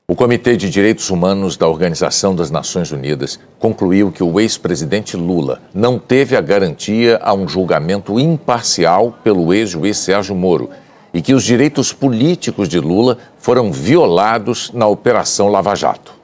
O Comitê de Direitos Humanos da Organização das Nações Unidas concluiu que o ex-presidente Lula não teve a garantia a um julgamento imparcial pelo ex-juiz Sérgio Moro e que os direitos políticos de Lula foram violados na Operação Lava Jato.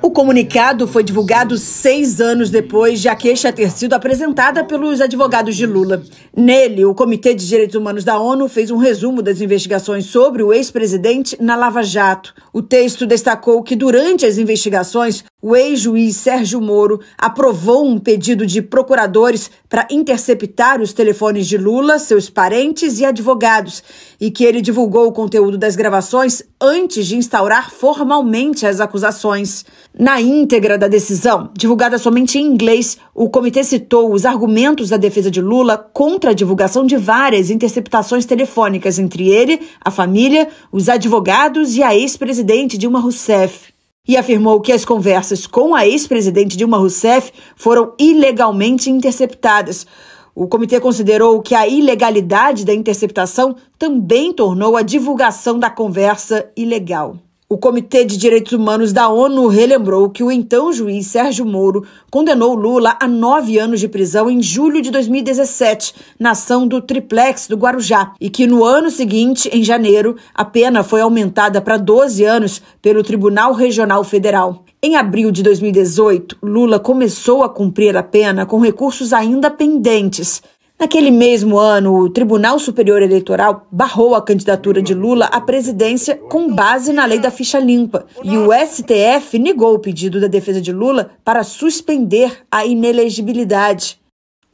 O comunicado foi divulgado 6 anos depois de a queixa ter sido apresentada pelos advogados de Lula. Nele, o Comitê de Direitos Humanos da ONU fez um resumo das investigações sobre o ex-presidente na Lava Jato. O texto destacou que, durante as investigações, o ex-juiz Sérgio Moro aprovou um pedido de procuradores para interceptar os telefones de Lula, seus parentes e advogados, e que ele divulgou o conteúdo das gravações antes de instaurar formalmente as acusações. Na íntegra da decisão, divulgada somente em inglês, o comitê citou os argumentos da defesa de Lula contra a divulgação de várias interceptações telefônicas entre ele, a família, os advogados e a ex-presidente Dilma Rousseff. E afirmou que as conversas com a ex-presidente Dilma Rousseff foram ilegalmente interceptadas. O comitê considerou que a ilegalidade da interceptação também tornou a divulgação da conversa ilegal. O Comitê de Direitos Humanos da ONU relembrou que o então juiz Sérgio Moro condenou Lula a 9 anos de prisão em julho de 2017, na ação do Triplex do Guarujá, e que no ano seguinte, em janeiro, a pena foi aumentada para 12 anos pelo Tribunal Regional Federal. Em abril de 2018, Lula começou a cumprir a pena com recursos ainda pendentes. Naquele mesmo ano, o Tribunal Superior Eleitoral barrou a candidatura de Lula à presidência com base na lei da ficha limpa. E o STF negou o pedido da defesa de Lula para suspender a inelegibilidade.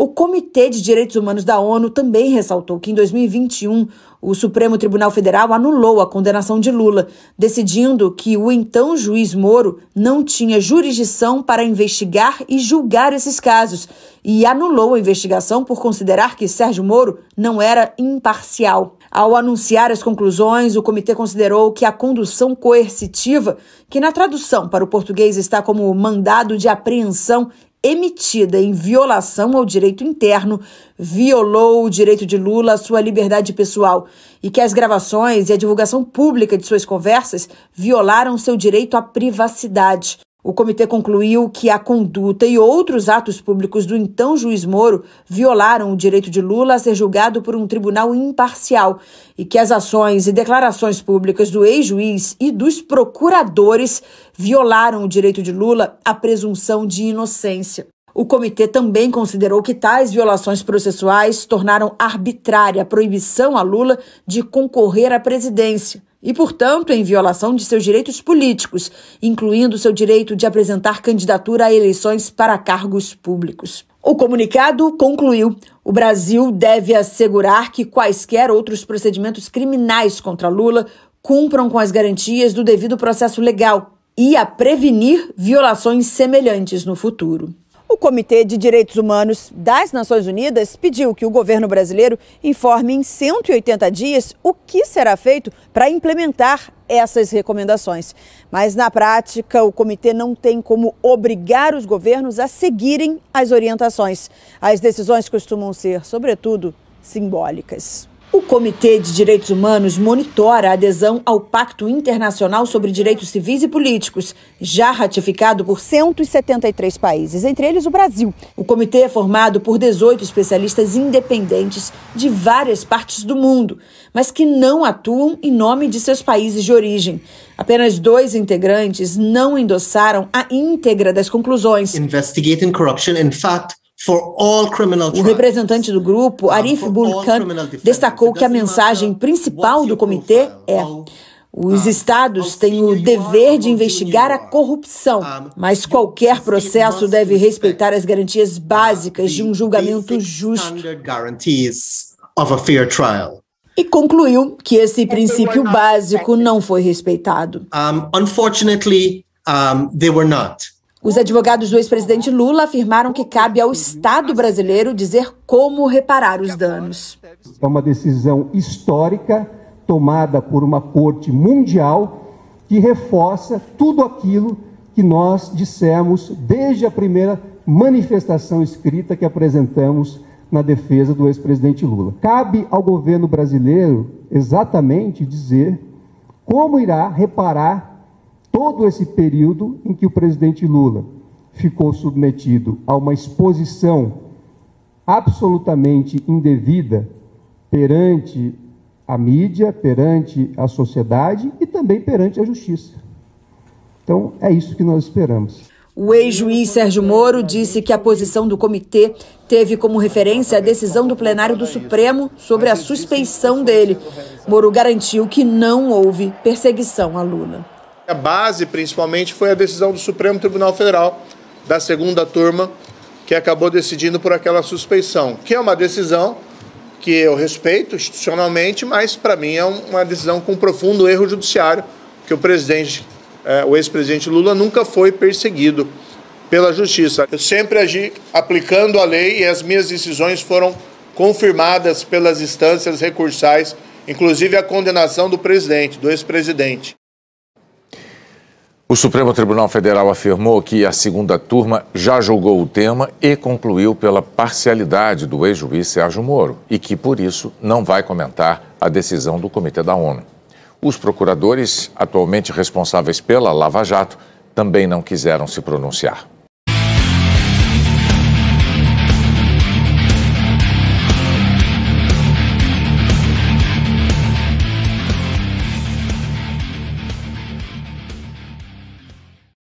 O Comitê de Direitos Humanos da ONU também ressaltou que em 2021 o Supremo Tribunal Federal anulou a condenação de Lula, decidindo que o então juiz Moro não tinha jurisdição para investigar e julgar esses casos e anulou a investigação por considerar que Sérgio Moro não era imparcial. Ao anunciar as conclusões, o comitê considerou que a condução coercitiva, que na tradução para o português está como mandado de apreensão, emitida em violação ao direito interno, violou o direito de Lula à sua liberdade pessoal e que as gravações e a divulgação pública de suas conversas violaram seu direito à privacidade. O comitê concluiu que a conduta e outros atos públicos do então juiz Moro violaram o direito de Lula a ser julgado por um tribunal imparcial e que as ações e declarações públicas do ex-juiz e dos procuradores violaram o direito de Lula à presunção de inocência. O comitê também considerou que tais violações processuais tornaram arbitrária a proibição a Lula de concorrer à presidência e, portanto, em violação de seus direitos políticos, incluindo seu direito de apresentar candidatura a eleições para cargos públicos. O comunicado concluiu: o Brasil deve assegurar que quaisquer outros procedimentos criminais contra Lula cumpram com as garantias do devido processo legal e a prevenir violações semelhantes no futuro. O Comitê de Direitos Humanos das Nações Unidas pediu que o governo brasileiro informe em 180 dias o que será feito para implementar essas recomendações. Mas, na prática, o comitê não tem como obrigar os governos a seguirem as orientações. As decisões costumam ser, sobretudo, simbólicas. O Comitê de Direitos Humanos monitora a adesão ao Pacto Internacional sobre Direitos Civis e Políticos, já ratificado por 173 países, entre eles o Brasil. O comitê é formado por 18 especialistas independentes de várias partes do mundo, mas que não atuam em nome de seus países de origem. Apenas 2 integrantes não endossaram a íntegra das conclusões. Investigating corruption, in fact, o representante do grupo, Arif Bulkan, destacou que a mensagem principal do comitê é: os estados têm o dever de investigar a corrupção, mas qualquer processo deve respeitar as garantias básicas de um julgamento justo. E concluiu que esse princípio básico não foi respeitado. Unfortunately, they were not. Os advogados do ex-presidente Lula afirmaram que cabe ao Estado brasileiro dizer como reparar os danos. É uma decisão histórica tomada por uma corte mundial que reforça tudo aquilo que nós dissemos desde a primeira manifestação escrita que apresentamos na defesa do ex-presidente Lula. Cabe ao governo brasileiro exatamente dizer como irá reparar todo esse período em que o presidente Lula ficou submetido a uma exposição absolutamente indevida perante a mídia, perante a sociedade e também perante a justiça. Então, é isso que nós esperamos. O ex-juiz Sérgio Moro disse que a posição do comitê teve como referência a decisão do plenário do Supremo sobre a suspeição dele. Moro garantiu que não houve perseguição a Lula. A base, principalmente, foi a decisão do Supremo Tribunal Federal, da segunda turma, que acabou decidindo por aquela suspeição, que é uma decisão que eu respeito institucionalmente, mas, para mim, é uma decisão com um profundo erro judiciário, que o ex-presidente Lula nunca foi perseguido pela justiça. Eu sempre agi aplicando a lei e as minhas decisões foram confirmadas pelas instâncias recursais, inclusive a condenação do presidente, do ex-presidente. O Supremo Tribunal Federal afirmou que a segunda turma já julgou o tema e concluiu pela parcialidade do ex-juiz Sérgio Moro e que, por isso, não vai comentar a decisão do Comitê da ONU. Os procuradores, atualmente responsáveis pela Lava Jato, também não quiseram se pronunciar.